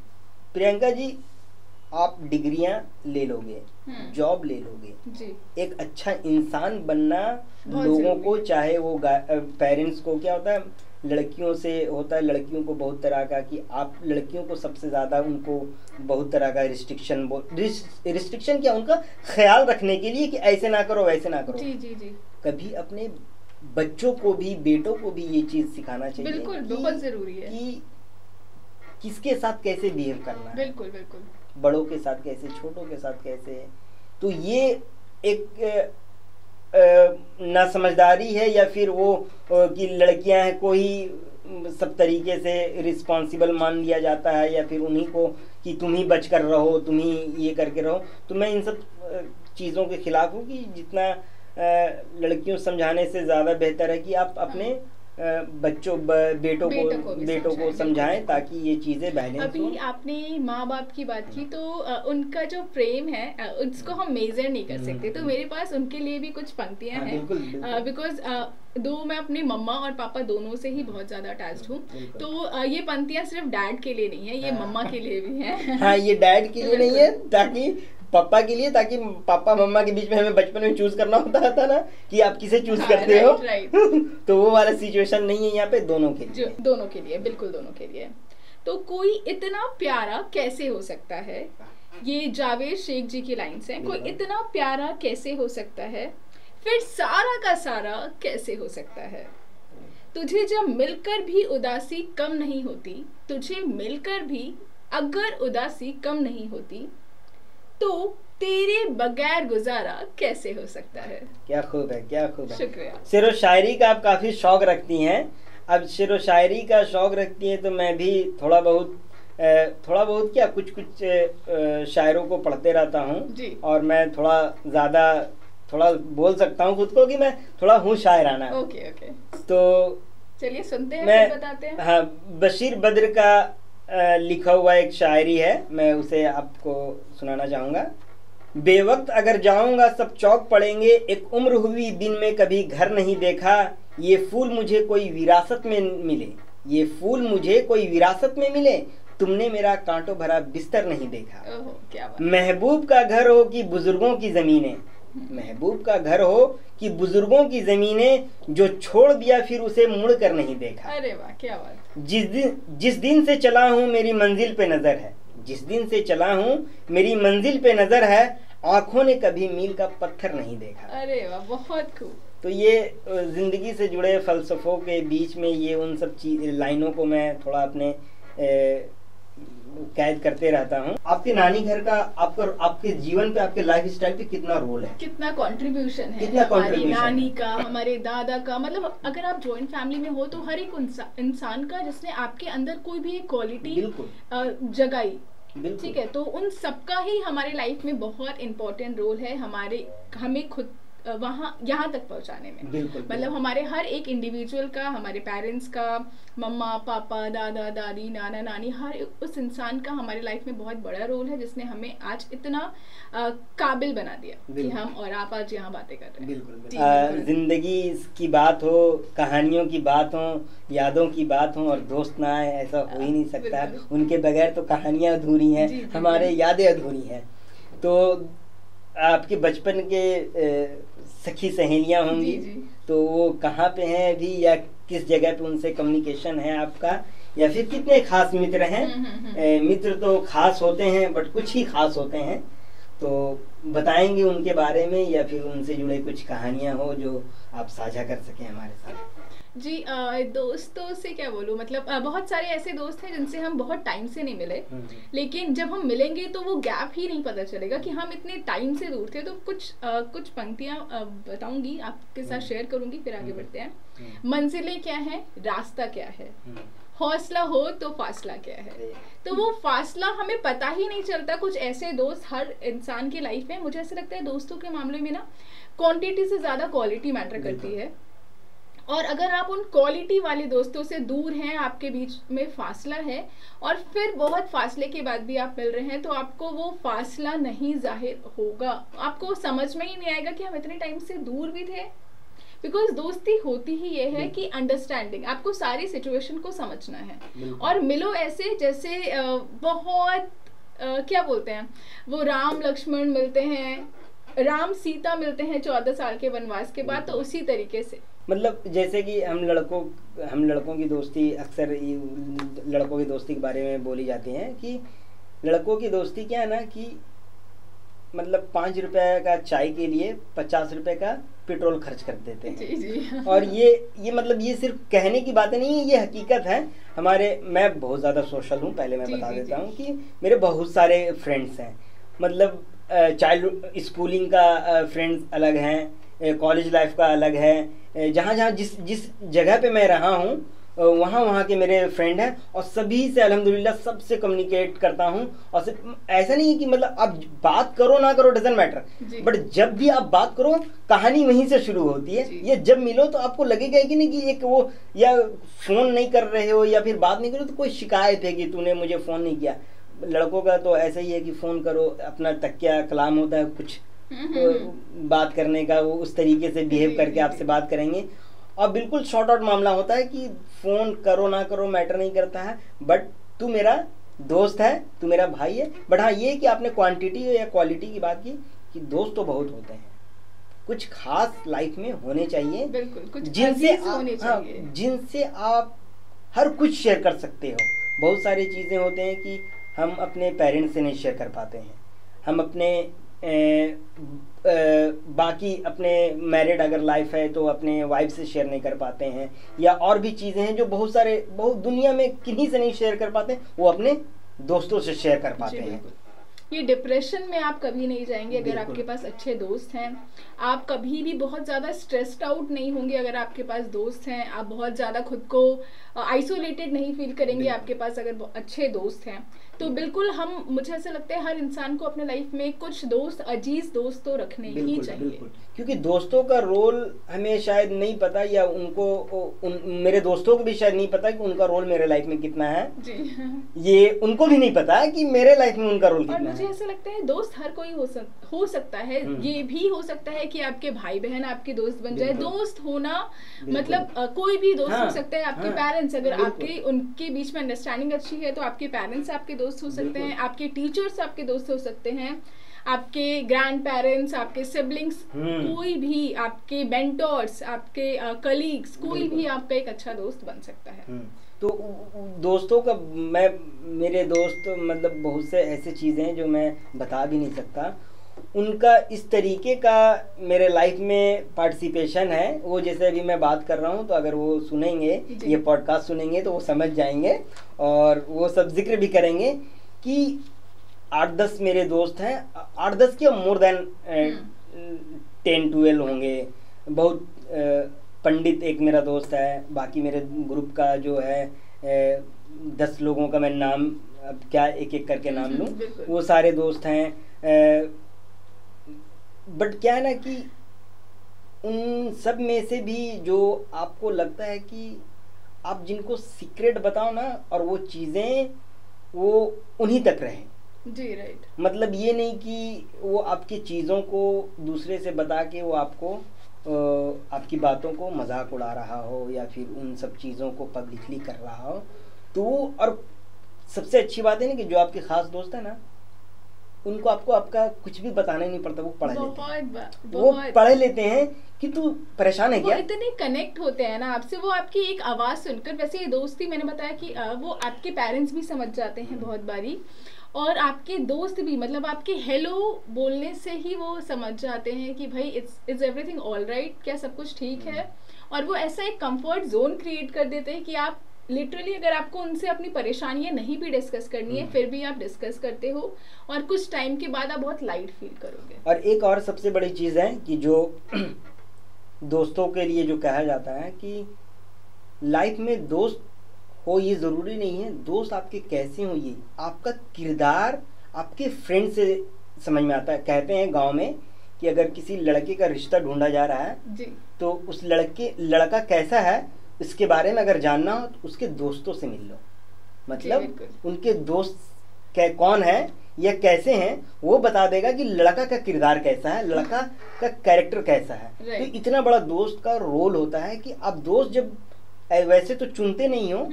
प्रियंका जी, आप डिग्रियां ले लोगे, जॉब ले लोगे, जी, एक अच्छा इंसान बनना बहुत लोगों जरूरी। को, चाहे वो पेरेंट्स को, क्या होता है लड़कियों से होता है, लड़कियों को बहुत तरह का, कि आप लड़कियों को सबसे ज़्यादा उनको बहुत तरह का रिस्ट्रिक्शन क्या, उनका ख्याल रखने के लिए कि ऐसे ना करो वैसे ना करो। जी जी जी, कभी अपने बच्चों को भी, बेटों को भी ये चीज़ सिखाना चाहिए, बिल्कुल कि, बहुत जरूरी है कि किसके साथ कैसे बिहेव करना है, बिल्कुल बिल्कुल, बड़ों के साथ कैसे, छोटों के साथ कैसे। तो ये एक ना समझदारी है, या फिर वो कि लड़कियां हैं कोई सब तरीके से रिस्पॉन्सिबल मान लिया जाता है, या फिर उन्हीं को कि तुम ही बच कर रहो, तुम ही ये करके रहो। तो मैं इन सब चीज़ों के खिलाफ हूँ कि जितना लड़कियों समझाने से ज़्यादा बेहतर है कि आप अपने बच्चों बेटों को समझाएं, ताकि ये चीज़ें बैलेंस हो। अभी आपने माँ बाप की बात की, तो उनका जो प्रेम है उसको हम मेजर नहीं कर सकते, तो मेरे पास उनके लिए भी कुछ पंक्तियां हैं, बिकॉज दो मैं अपने मम्मा और पापा दोनों से ही बहुत ज़्यादा अटैच्ड हूँ, तो ये पंक्तियां सिर्फ डैड के लिए नहीं है, ये मम्मा के लिए भी है। हाँ, ये डैड के लिए नहीं है, ताकि पापा के लिए, ताकि पापा मम्मा के बीच में हमें बचपन में चूज करना होता था ना कि आप किसे चूज करते हो, तो वो वाला सिचुएशन नहीं है यहाँ पे, दोनों के लिए, दोनों के लिए, बिल्कुल दोनों के लिए। तो कोई इतना प्यारा कैसे हो सकता है, ये जावेद शेख जी की लाइन्स हैं, कोई इतना प्यारा कैसे हो सकता है, फिर सारा का सारा कैसे हो सकता है, तुझे जब मिलकर भी उदासी कम नहीं होती, तुझे मिलकर भी अगर उदासी कम नहीं होती, तो तेरे बगैर गुजारा कैसे हो सकता है। क्या खूब है, क्या खूब है। शुक्रिया। शेरो शायरी का आप काफी शौक रखती हैं, अब शेरो शायरी का शौक रखती हैं, तो मैं भी थोड़ा बहुत क्या कुछ शायरों को पढ़ते रहता हूँ, और मैं थोड़ा बोल सकता हूँ खुद को कि मैं थोड़ा हूँ शायराना। ओके ओके, तो चलिए सुनते हैं, फिर बताते हैं। हाँ, बशीर बद्र का लिखा हुआ एक शायरी है, मैं उसे आपको सुनाना चाहूँगा। बेवक्त अगर जाऊँगा सब चौक पड़ेंगे, एक उम्र हुई दिन में कभी घर नहीं देखा, ये फूल मुझे कोई विरासत में मिले, ये फूल मुझे कोई विरासत में मिले, तुमने मेरा कांटों भरा बिस्तर नहीं देखा। क्या बात। महबूब का घर हो कि बुजुर्गों की ज़मीनें, महबूब का घर हो कि बुजुर्गों की ज़मीनें, जो छोड़ दिया फिर उसे मुड़ कर नहीं देखा। अरे वाह, क्या बात। जिस दिन से चला हूँ मेरी मंजिल पे नज़र है, जिस दिन से चला हूँ मेरी मंजिल पे नज़र है, आँखों ने कभी मील का पत्थर नहीं देखा। अरे वाह, बहुत खूब। तो ये ज़िंदगी से जुड़े फ़लसफ़ों के बीच में ये उन सब लाइनों को मैं थोड़ा अपने कैद करते रहता हूँ। आपके नानी घर का आपके जीवन पे, आपके लाइफ स्टाइल पे कितना रोल है, कितना कंट्रीब्यूशन है, हमारी नानी का, हमारे दादा का, मतलब अगर आप जॉइंट फैमिली में हो तो हर एक इंसान का जिसने आपके अंदर कोई भी एक क्वालिटी जगाई, ठीक है, तो उन सबका ही हमारे लाइफ में बहुत इम्पोर्टेंट रोल है, हमें खुद यहाँ तक पहुँचाने में। मतलब हमारे हर एक इंडिविजुअल का, हमारे पेरेंट्स का, मम्मा पापा, दादा दादी, नाना नानी, हर उस इंसान का हमारे लाइफ में बहुत बड़ा रोल है, जिसने हमें आज इतना काबिल बना दिया कि हम और आप आज यहाँ बातें कर रहे हैं। जिंदगी की बात हो, कहानियों की बात हो, यादों की बात हो, और दोस्त ना आए, ऐसा हो ही नहीं सकता। उनके बगैर तो कहानियाँ अधूरी हैं, हमारे यादें अधूरी हैं। तो आपके बचपन के सखी सहेलियां होंगी, तो वो कहाँ पे हैं अभी, या किस जगह पे उनसे कम्युनिकेशन है आपका, या फिर कितने खास मित्र हैं? मित्र तो खास होते हैं, बट कुछ ही खास होते हैं, तो बताएंगे उनके बारे में, या फिर उनसे जुड़े कुछ कहानियां हो जो आप साझा कर सकें हमारे साथ। जी, दोस्तों से क्या बोलूँ, मतलब बहुत सारे ऐसे दोस्त हैं जिनसे हम बहुत टाइम से नहीं मिले, लेकिन जब हम मिलेंगे तो वो गैप ही नहीं पता चलेगा कि हम इतने टाइम से दूर थे। तो कुछ पंक्तियाँ बताऊंगी, आपके साथ शेयर करूंगी, फिर आगे बढ़ते हैं। मंजिलें क्या है, रास्ता क्या है, हौसला हो तो फासला क्या है। तो वो फासला हमें पता ही नहीं चलता। कुछ ऐसे दोस्त हर इंसान की लाइफ में, मुझे ऐसा लगता है दोस्तों के मामले में ना क्वांटिटी से ज़्यादा क्वालिटी मैटर करती है, और अगर आप उन क्वालिटी वाले दोस्तों से दूर हैं, आपके बीच में फासला है, और फिर बहुत फासले के बाद भी आप मिल रहे हैं, तो आपको वो फासला नहीं जाहिर होगा, आपको समझ में ही नहीं आएगा कि हम इतने टाइम से दूर भी थे, बिकॉज दोस्ती होती ही ये है कि अंडरस्टैंडिंग, आपको सारी सिचुएशन को समझना है और मिलो ऐसे जैसे बहुत क्या बोलते हैं, वो राम लक्ष्मण मिलते हैं, राम सीता मिलते हैं 14 साल के वनवास के बाद, तो उसी तरीके से मतलब जैसे कि हम लड़कों की दोस्ती अक्सर लड़कों की दोस्ती के बारे में बोली जाती है कि लड़कों की दोस्ती क्या है ना कि मतलब 5 रुपए का चाय के लिए 50 रुपए का पेट्रोल खर्च कर देते हैं। जी जी। और ये मतलब ये सिर्फ कहने की बातें नहीं है, ये हकीकत है। मैं बहुत ज़्यादा सोशल हूँ, पहले मैं बता देता हूँ कि मेरे बहुत सारे फ्रेंड्स हैं। मतलब चाइल्ड स्कूलिंग का फ्रेंड्स अलग हैं, कॉलेज लाइफ का अलग है, जहाँ जिस जगह पे मैं रहा हूँ वहाँ के मेरे फ्रेंड हैं और सभी से अल्हम्दुलिल्लाह सबसे कम्युनिकेट करता हूँ। और सिर्फ ऐसा नहीं है कि मतलब आप बात करो ना करो डजंट मैटर, बट जब भी आप बात करो कहानी वहीं से शुरू होती है। या जब मिलो तो आपको लगेगा कि नहीं कि एक वो या फोन नहीं कर रहे हो या फिर बात नहीं करो तो कोई शिकायत है कि तूने मुझे फ़ोन नहीं किया। लड़कों का तो ऐसा ही है कि फ़ोन करो, अपना तकिया कलाम होता है कुछ बात करने का, वो उस तरीके से बिहेव करके आपसे बात करेंगे। और बिल्कुल शॉर्ट आउट मामला होता है कि फ़ोन करो ना करो मैटर नहीं करता है, बट तू मेरा दोस्त है, तू मेरा भाई है। बट हाँ ये कि आपने क्वांटिटी या क्वालिटी की बात की कि दोस्त तो बहुत होते हैं, कुछ खास लाइफ में होने चाहिए, बिल्कुल कुछ जिनसे आप हर कुछ शेयर कर सकते हो। बहुत सारी चीज़ें होते हैं कि हम अपने पेरेंट्स से नहीं शेयर कर पाते हैं, हम अपने बाकी अपने मैरिड अगर लाइफ है तो अपने वाइफ से शेयर नहीं कर पाते हैं, या और भी चीज़ें हैं जो बहुत दुनिया में किन्हीं से नहीं शेयर कर पाते, वो अपने दोस्तों से शेयर कर पाते हैं। ये डिप्रेशन में आप कभी नहीं जाएंगे अगर आपके पास अच्छे दोस्त हैं। आप कभी भी बहुत ज़्यादा स्ट्रेस्ड आउट नहीं होंगे अगर आपके पास दोस्त हैं। आप बहुत ज़्यादा खुद को आइसोलेटेड नहीं फील करेंगे आपके पास अगर अच्छे दोस्त हैं। तो बिल्कुल मुझे ऐसा लगता है हर इंसान को अपने लाइफ में कुछ दोस्त, अजीज दोस्त तो रखने ही चाहिए। क्योंकि दोस्तों का रोल हमें शायद नहीं पता, या मेरे दोस्तों को भी शायद नहीं पता कि उनका रोल मेरे लाइफ में कितना है जी। ये उनको भी नहीं पता है कि मेरे लाइफ में उनका रोल कितना है। मुझे ऐसा लगता है दोस्त हर कोई हो सकता है। ये भी हो सकता है कि आपके भाई बहन आपके दोस्त बन जाए। दोस्त होना मतलब कोई भी दोस्त हो सकता है। आपके पेरेंट्स, अगर आपके उनके बीच में अंडरस्टैंडिंग अच्छी है तो आपके पेरेंट्स आपके दोस्त हो सकते हैं, आपके टीचर्स आपके दोस्त हो सकते हैं, आपके ग्रैंड पेरेंट्स, आपके सिबलिंग्स, कोई भी, आपके मेंटर्स, आपके कलीग्स, कोई भी आपका एक अच्छा दोस्त बन सकता है। तो दोस्तों का मेरे दोस्त मतलब बहुत से ऐसे चीज़ें हैं जो मैं बता भी नहीं सकता। उनका इस तरीके का मेरे लाइफ में पार्टिसिपेशन है, वो जैसे अभी मैं बात कर रहा हूँ तो अगर वो सुनेंगे, ये पॉडकास्ट सुनेंगे तो वो समझ जाएंगे और वो सब जिक्र भी करेंगे कि 8-10 मेरे दोस्त हैं। 8-10 क्या मोर देन 10-12 होंगे। बहुत पंडित एक मेरा दोस्त है, बाकी मेरे ग्रुप का जो है 10 लोगों का मैं नाम अब क्या एक एक करके नाम लूँ, वो सारे दोस्त हैं। बट क्या है ना कि उन सब में से भी जो आपको लगता है कि आप जिनको सीक्रेट बताओ ना और वो चीज़ें वो उन्हीं तक रहें जी, राइट। मतलब ये नहीं कि वो आपकी चीज़ों को दूसरे से बता के वो आपकी बातों को मजाक उड़ा रहा हो या फिर उन सब चीज़ों को पब्लिकली कर रहा हो। तो और सबसे अच्छी बात है ना कि जो आपके खास दोस्त है ना, उनको आपका कुछ भी बताना ही नहीं पड़ता, वो पढ़ लेते हैं कि तू परेशान है क्या। वो इतने कनेक्ट होते हैं ना आपसे, वो आपकी एक आवाज़ सुनकर, वैसे ये दोस्ती मैंने बताया कि वो आपके पेरेंट्स भी समझ जाते हैं बहुत बारी, और आपके दोस्त भी, मतलब आपके हेलो बोलने से ही वो समझ जाते हैं कि भाई इट्स एवरीथिंग ऑल राइट, क्या सब कुछ ठीक है। और वो ऐसा एक कंफर्ट जोन क्रिएट कर देते हैं कि आप लिटरली अगर आपको उनसे अपनी परेशानियां नहीं भी डिस्कस करनी है फिर भी आप डिस्कस करते हो और कुछ टाइम के बाद आप बहुत लाइट फील करोगे। और एक और सबसे बड़ी चीज़ है कि जो दोस्तों के लिए जो कहा जाता है कि लाइफ में दोस्त हो ये ज़रूरी नहीं है, दोस्त आपके कैसे हो ये आपका किरदार आपके फ्रेंड से समझ में आता है। कहते हैं गांव में कि अगर किसी लड़के का रिश्ता ढूंढा जा रहा है जी, तो उस लड़का कैसा है इसके बारे में अगर जानना हो तो उसके दोस्तों से मिल लो। मतलब उनके दोस्त कौन है या कैसे हैं वो बता देगा कि लड़का का किरदार कैसा है, लड़का का कैरेक्टर कैसा है। तो इतना बड़ा दोस्त का रोल होता है कि आप दोस्त जब वैसे तो चुनते नहीं हो,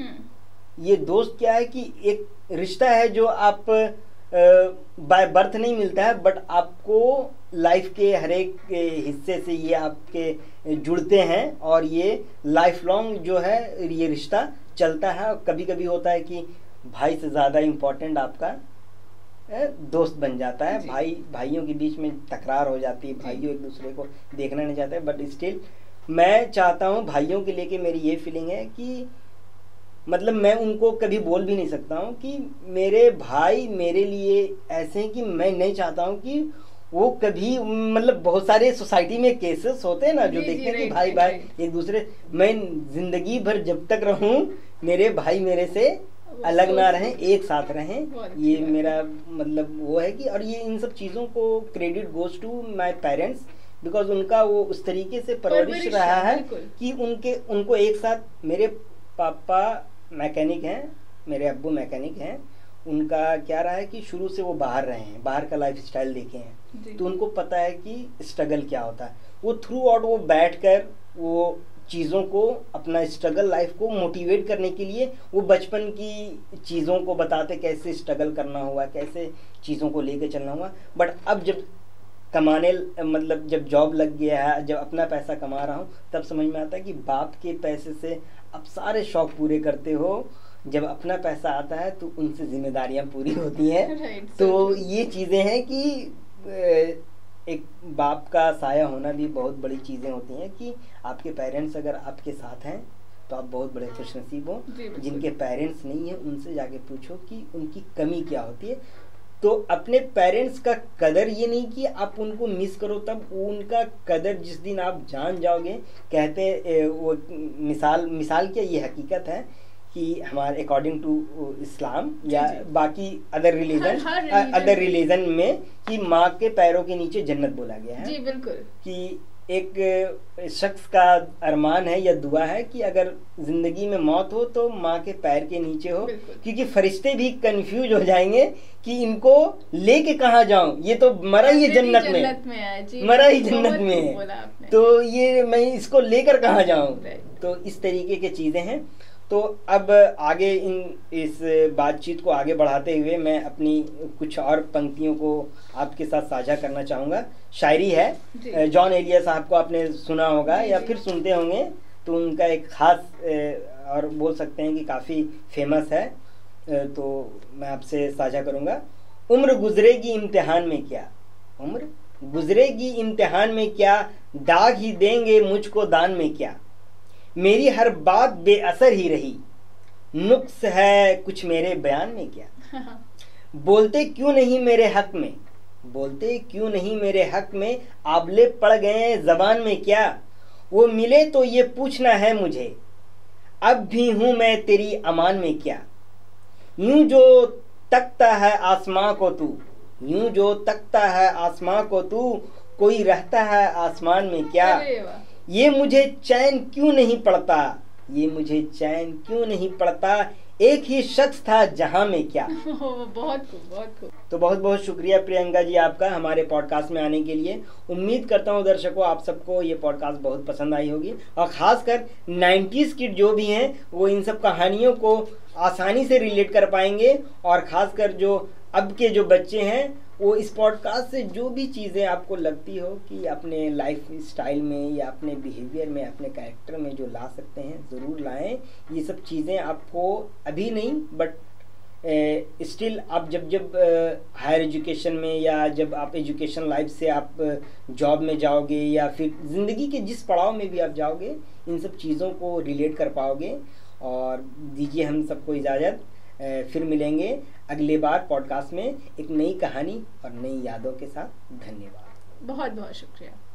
ये दोस्त क्या है कि एक रिश्ता है जो आप बाय बर्थ नहीं मिलता है, बट आपको लाइफ के हर एक हिस्से से ये आपके जुड़ते हैं और ये लाइफ लॉन्ग जो है ये रिश्ता चलता है। और कभी कभी होता है कि भाई से ज़्यादा इम्पोर्टेंट आपका दोस्त बन जाता है। भाइयों के बीच में तकरार हो जाती है, भाइयों एक दूसरे को देखना नहीं चाहते, बट स्टिल मैं चाहता हूँ, भाइयों के लेके मेरी ये फीलिंग है कि मतलब मैं उनको कभी बोल भी नहीं सकता हूँ कि मेरे भाई मेरे लिए ऐसे हैं कि मैं नहीं चाहता हूँ कि वो कभी, मतलब बहुत सारे सोसाइटी में केसेस होते हैं ना जो देखते हैं कि भाई भाई एक दूसरे, मैं जिंदगी भर जब तक रहूं मेरे भाई मेरे से अलग ना रहें, एक साथ रहें। ये मेरा मतलब वो है कि, और ये इन सब चीज़ों को credit goes to my parents, because उनका वो उस तरीके से परवरिश रहा है कि उनको एक साथ, मेरे पापा मैकेनिक हैं, मेरे अब्बू मैकेनिक हैं, उनका क्या रहा है कि शुरू से वो बाहर रहे हैं, बाहर का लाइफ स्टाइल देखे हैं, तो उनको पता है कि स्ट्रगल क्या होता है। वो थ्रू आउट वो बैठकर वो चीज़ों को, अपना स्ट्रगल लाइफ को मोटिवेट करने के लिए वो बचपन की चीज़ों को बताते, कैसे स्ट्रगल करना हुआ, कैसे चीज़ों को लेके चलना हुआ। बट अब जब कमाने, मतलब जब जॉब लग गया है, जब अपना पैसा कमा रहा हूँ, तब समझ में आता है कि बाप के पैसे से अब सारे शौक पूरे करते हो, जब अपना पैसा आता है तो उनसे जिम्मेदारियां पूरी होती हैं। तो ये चीज़ें हैं कि एक बाप का साया होना भी बहुत बड़ी चीज़ें होती हैं कि आपके पेरेंट्स अगर आपके साथ हैं तो आप बहुत बड़े खुशनसीब हो। जिनके पेरेंट्स नहीं हैं उनसे जाके पूछो कि उनकी कमी क्या होती है। तो अपने पेरेंट्स का कदर ये नहीं कि आप उनको मिस करो, तब उनका कदर जिस दिन आप जान जाओगे, कहते वो मिसाल क्या, ये हकीकत है कि हमारे अकॉर्डिंग टू इस्लाम या बाकी अदर रिलीजन में कि माँ के पैरों के नीचे जन्नत बोला गया है। जी बिल्कुल। कि एक शख्स का अरमान है या दुआ है कि अगर जिंदगी में मौत हो तो माँ के पैर के नीचे हो, क्योंकि फरिश्ते भी कंफ्यूज हो जाएंगे कि इनको लेके कहाँ जाऊं, ये तो मरा ही जन्नत में है, मरा ही जन्नत में है, तो ये मैं इसको लेकर कहाँ जाऊं। तो इस तरीके की चीजें हैं। तो अब आगे इस बातचीत को आगे बढ़ाते हुए मैं अपनी कुछ और पंक्तियों को आपके साथ साझा करना चाहूँगा। शायरी है, जॉन एलिया साहब को आपने सुना होगा या फिर सुनते होंगे, तो उनका एक खास और बोल सकते हैं कि काफ़ी फेमस है, तो मैं आपसे साझा करूँगा। उम्र गुजरेगी इम्तिहान में क्या, उम्र गुजरेगी इम्तिहान में क्या, दाग ही देंगे मुझको दान में क्या, मेरी हर बात बेअसर ही रही, नुक्स है कुछ मेरे बयान में क्या, बोलते क्यों नहीं मेरे हक में, बोलते क्यों नहीं मेरे हक में, आबले पड़ गए जबान में क्या, वो मिले तो ये पूछना है मुझे, अब भी हूं मैं तेरी अमान में क्या, यूं जो तकता है आसमां को तू, यूं जो तकता है आसमां को तू, कोई रहता है आसमान में क्या, ये मुझे चैन क्यों नहीं पड़ता, ये मुझे चैन क्यों नहीं पड़ता, एक ही शख्स था जहां में क्या। बहुत खूब। तो बहुत बहुत शुक्रिया प्रियंका जी आपका हमारे पॉडकास्ट में आने के लिए। उम्मीद करता हूँ दर्शकों आप सबको ये पॉडकास्ट बहुत पसंद आई होगी, और ख़ासकर 90s किड जो भी हैं वो इन सब कहानियों को आसानी से रिलेट कर पाएंगे, और ख़ासकर जो अब के जो बच्चे हैं वो इस पॉडकास्ट से जो भी चीज़ें आपको लगती हो कि अपने लाइफ स्टाइल में या अपने बिहेवियर में, अपने कैरेक्टर में जो ला सकते हैं ज़रूर लाएं। ये सब चीज़ें आपको अभी नहीं बट स्टिल आप जब हायर एजुकेशन में या जब आप एजुकेशन लाइफ से आप जॉब में जाओगे या फिर ज़िंदगी के जिस पड़ाव में भी आप जाओगे, इन सब चीज़ों को रिलेट कर पाओगे। और दीजिए हम सबको इजाज़त, फिर मिलेंगे अगले बार पॉडकास्ट में एक नई कहानी और नई यादों के साथ। धन्यवाद, बहुत बहुत शुक्रिया।